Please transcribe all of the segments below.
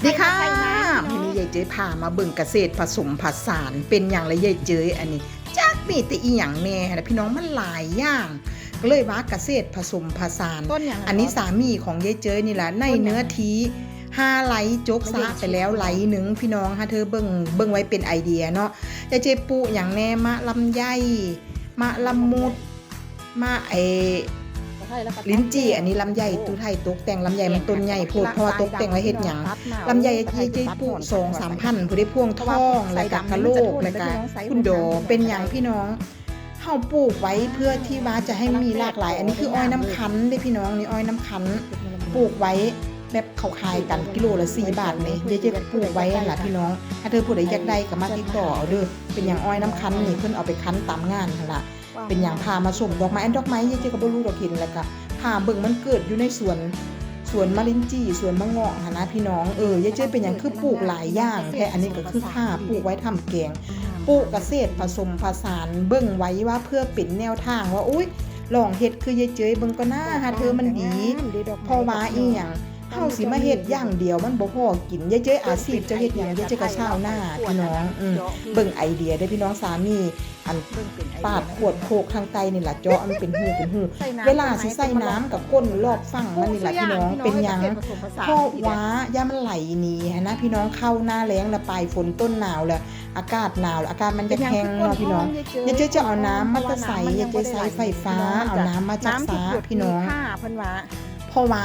ดีค่ะวันนี้ยายเจ้ยพามาเบิ่งเกษตรผสมผสานเป็นอย่างไรยายเจ้ยอันนี้จักมีแต่อีหยังแน่นะพี่น้องมันหลายอย่างก็เลยว่าเกษตรผสมผสานอันนี้สามีของยายเจ้ยนี่แหละในเนื้อที่5 ไร่จกซะไปแล้วไร่หนึ่งพี่น้องฮะเธอเบิ่งไว้เป็นไอเดียเนาะยายเจ้ยปลูกอย่างแน่มะลำไยมะละมุดมะลิ้นจี่อันนี้ลำไยตู้ไทยตกแต่งลำไยมันต้นใหญ่โพดพอตกแต่งไว้เฮ็ดหยังลำไยที่ใจปลูก2-3 พันผู้ได้พ่วงท้องแล้วก็กะโลกแล้วก็คุณโดเป็นหยังพี่น้องเฮาปลูกไว้เพื่อที่ว่าจะให้มีหลากหลายอันนี้คืออ้อยน้ำคั้นเด้พี่น้องนี่อ้อยน้ำคั้นปลูกไว้แบบเขาขายกันกิโลละ4 บาทนี่เดี๋ยวจะปลูกไว้ล่ะพี่น้องถ้าเธอผู้ใดอยากได้ก็มาติดต่อเอาเด้อเป็นหยังอ้อยน้ำคั้นนี่เพิ่นเอาไปคั้นตามงานหั่นล่ะเป็นหยังพามาส่งดอกไม้อันดอกไม้ยายเจ้ก็บ่รู้ดอกเห็นแล้วก็พาเบิ่งมันเกิดอยู่ในสวนมะลินจี้สวนมะเงาะหั่นนะพี่น้องยายเจ้เป็นหยังคือปลูกหลายอย่างแท้อันนี้ก็คือค่าปลูกไว้ทำแกงปลูกเกษตรผสมผสานเบิ่งไว้ว่าเพื่อเป็นแนวทางว่าอุ๊ยลองเฮ็ดคือยายเจ้เบิ่งก็น่าหาเธอมันดีเพราะว่าอีหยังเฮาสิมาเฮ็ดอย่างเดียวมันบ่พอกินยายเจ้อาชีพเจ้าเฮ็ดหยังยายเจ้ก็ชาวนาพี่น้องเบิ่งไอเดียได้พี่น้องสามีอันปาดขวดโคกทางใต้นี่ล่ะเจาะมันเป็นหูเวลาสิใส่น้ำกับก้นรอบฝั่งมันนี่ล่ะพี่น้องเป็นหยังเพราะว่าย่ามันไหลหนีนะพี่น้องเข้าหน้าแล้งแล้วปลายฝนต้นหนาวแล้วอากาศหนาวอากาศมันจะแห้งเนาะพี่น้องยายเจ้จะเอาน้ำมาใส่ยายเจ้ใส่ไฟฟ้าเอาน้ำมาจากฟ้าพี่น้องเพราะว่า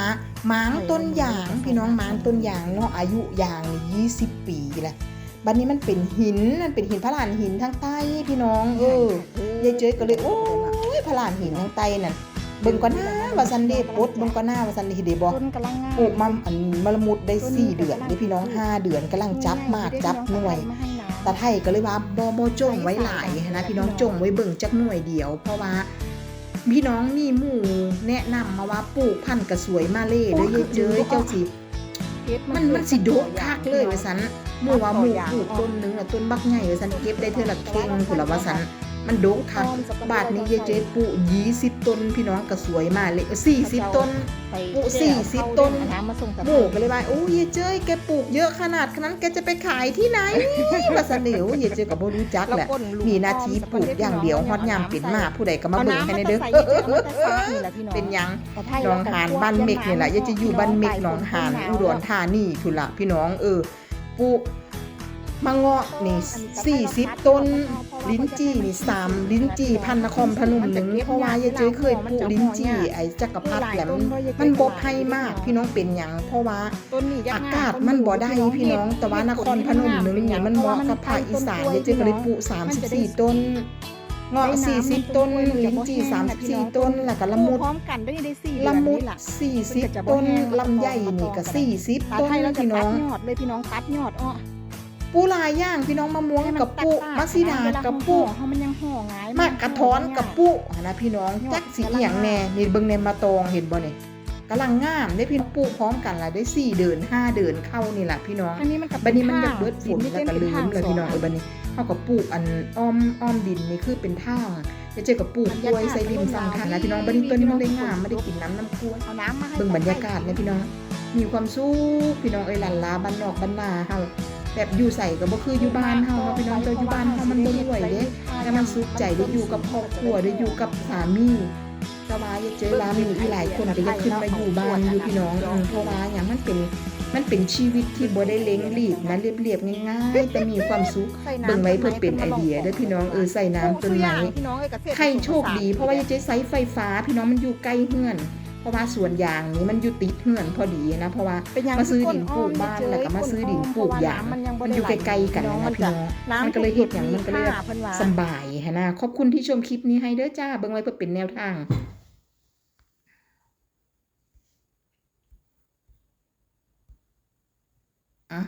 ม้างต้นยางพี่น้องม้างต้นยางเนาะอายุยาง20 ปีแหละบัดนี้มันเป็นหินพระลานหินทางใต้พี่น้องยายเจ้ยก็เลยโอ้ยพระลานหินทางใต้นั่นเบิ่งก่อนหน้าว่าซันเดย์ปดเบิ่งก่อนหน้าว่าซันเดย์เดบ่ปลูกมะละมุดได้4 เดือนนี่พี่น้อง5 เดือนกำลังจับมากจับหน่วยตาไทยก็เลยว่าบ่จงไว้หลายนะพี่น้องจงไว้เบิ่งจักหน่วยเดียวเพราะว่าพี่น้องมีหมู่แนะนำมาว่าปลูกพันธุ์กระสวยมาเล่เด้อยายเจ้ยเจ้าสิมันสิโดกคักเลยว่าซั่นหมู่ว่าหมู่ปลูกต้นนึงต้นบักใหญ่ว่าซั่นเก็บได้เทื่อละเข่งพุ่นล่ะว่าซั่นมันโดกคักบาทนี้ยายเจ้ยปลูก20 ต้นพี่น้องกระสวยมาเล่40 ต้นปลูก40 ต้นหมู่ก็เลยว่าโอ้ยายเจ้ยแกปลูกเยอะขนาดนั้นแกจะไปขายที่ไหนว่าซั่นเด้อยายเจ้ยก็บ่รู้จักแหละมีหน้าที่ปลูกอย่างเดียวฮอดยามเป็นมาผู้ใดก็มาเบิ่งให้แน่เด้อเป็นหยังหนองหานบ้านเมฆนี่ล่ะยายจะอยู่บ้านเมฆหนองหานอุดรธานีพุ่นล่ะพี่น้องปลูกมะเงาะนี่40 ต้นลิ้นจี้นี่3ลิ้นจี้พันนครพนมนึงเพราะว่ายายเจ้ยเคยปลูกลิ้นจี้ไอ้จักรพรรดิแหลมมันบ่ไผมากพี่น้องเป็นหยังเพราะว่าอากาศมันบ่ได้พี่น้องแต่ว่านครพนมนึงนี่มันเหมาะกับภาคอีสานยายเจ้ยก็เลยปลูก34 ต้นเงาะ40 ต้นลิ้นจี้34 ต้นแล้วก็ละมุด40 ต้นลำไยนี่ก็40 ต้นพี่น้องตัดยอดปูหลายอย่างพี่น้องมะม่วงกับปุมักซีดากับปุมันยังห่อง่ายมากกระท้อนกับปุนะพี่น้องจักสิอีหยังแน่นี่เบิ่งในมาตองเห็นบ่นี่กำลังงามได้พี่ปุพร้อมกันล่ะได้4 เดือน5 เดือนเข้านี่ล่ะพี่น้องบัดนี้มันจะเบิดฝนแล้วก็ลืมเลยพี่น้องบัดนี้เฮาก็ปลูกอันอ้อมดินนี่คือเป็นทางจะเจอกับปลูกกล้วยใส่ริมฝั่งทางนะพี่น้องบัดนี้ต้นนี้มันได้งามไม่ได้กินน้ำกล้วยเบิ่งบรรยากาศนะพี่น้องมีความสุขพี่น้องหลั่นลาบ้านนอกบ้านนาเฮาแบบอยู่ใส่ก็บ่คืออยู่บ้านเฮาพี่น้องอยู่บ้านเฮามันบ่รวยเด้แต่มันสุขใจได้อยู่กับครอบครัวได้อยู่กับสามีสบายเจอร้านมีอีหลายคนก็อยากขึ้นมาอยู่บ้านอยู่พี่น้องเพราะว่าอย่างมันเป็นชีวิตที่บ่ได้เล้งรีบนะเรียบๆง่ายๆแต่มีความสุขเบิ่งไว้เพื่อเป็นไอเดียเด้อพี่น้องใส่น้ำต้นไม้ใครโชคดีเพราะว่าเจ๊ใช้ไฟฟ้าพี่น้องมันอยู่ใกล้เฮือนเพราะว่าสวนยางนี้มันอยู่ติดเฮือนพอดีนะเพราะว่ามาซื้อดินปลูกบ้านแล้วก็มาซื้อดินปลูกยางมันอยู่ใกล้ๆกันนะพี่น้องมันก็เลยเฮ็ดหยังมันก็เลยสบายนะขอบคุณที่ชมคลิปนี้ให้เด้อจ้าเบิ่งไว้เพื่อเป็นแนวทางอ่ะ